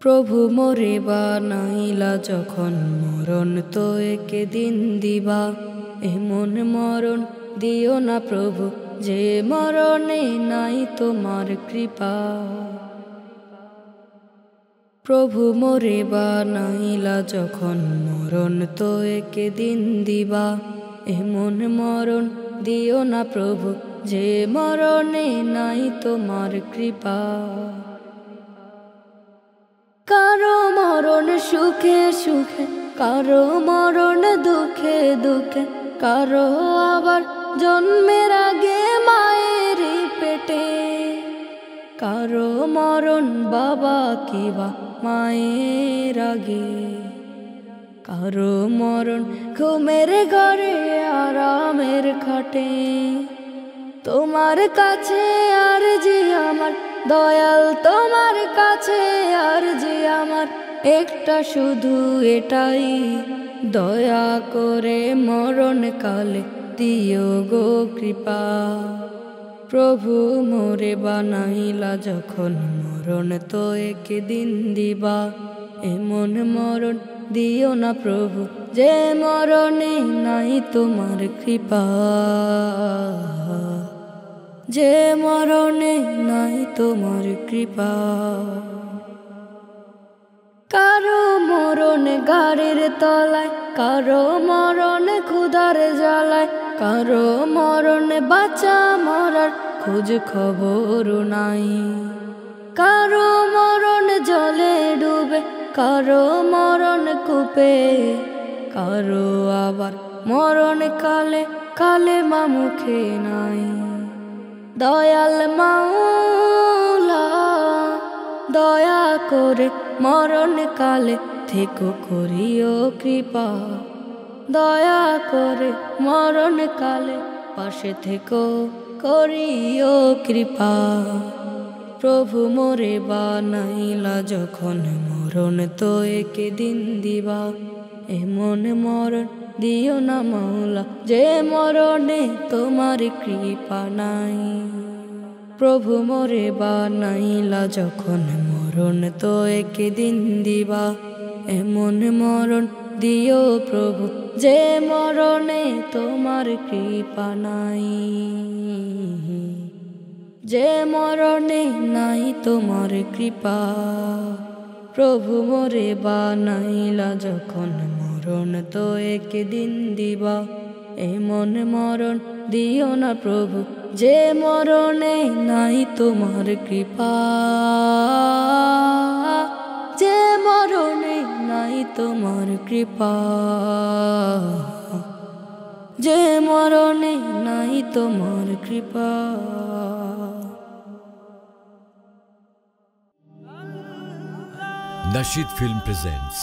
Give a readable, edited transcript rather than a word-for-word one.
প্রভু মোরে বানাইলা যখন মরণ তো একে দিন দিবা, এমন মরণ দিও না প্রভু যে মরণে নাই তোমার কৃপা। প্রভু মোরে বানাইলা যখন মরণ তো একে দিন দিবা, এমন মরণ দিও না প্রভু যে মরণে নাই তোমার কৃপা। কারো মরণ সুখে সুখে, কারো মরণ দুঃখে দুঃখে, কারো আবার জন্মের আগে মায়ের পেটে, কারো মরণ বাবা কিবা মায়ের আগে, কারো মরণ ঘুমের ঘরে আরামের খাটে। তোমার কাছে আরজি আমার দয়াল, তোমার কাছে আরজি আমার একটা শুধু এটাই, দয়া করে মরণ কালে দিও গো কৃপা। প্রভু মোরে বানাইলা যখন মরণ তো একে দিন দিবা, এমন মরণ দিও না প্রভু যে মরণে নাই তোমার কৃপা, যে মরণে নাই তোমার কৃপা। কারো মরণ গাড়ির তলায়, কারো মরণ ক্ষুধার জ্বালায়, কারো মরণ বাঁচা মরার খোঁজ খবর নাই, কারো মরণ জলে ডুবে, কারো মরণ কূপে, কারো আবার মরণ কালে কালে মা মুখে নাই। দয়াল মাওলা দয়া করে মরণ কালে থেকো করিও কৃপা, দয়া করে মরণ কালে পাশে থেকো করিও কৃপা। প্রভু মোরে বানাইলা যখন মরণ তো একে দিন দিবা, এমন মরণ দিও না মাওলা যে মরণে তোমার কৃপা নাই। প্রভু মোরে বানাইলা যখন মরণ তো একে দিন দিবা, এমন মরণ দিও প্রভু যে মরণে তোমার কৃপা নাই, যে মরণে নাই তোমার কৃপা। প্রভু মোরে বানাইলা যখন মরণ তো একে দিন দিবা, এমন মরণ দিও না প্রভু যে মরণে নাই তোমার কৃপা, যে মরণে নাই তোমার কৃপা, যে মরণে নাই তোমার কৃপা। Nasheed Film presents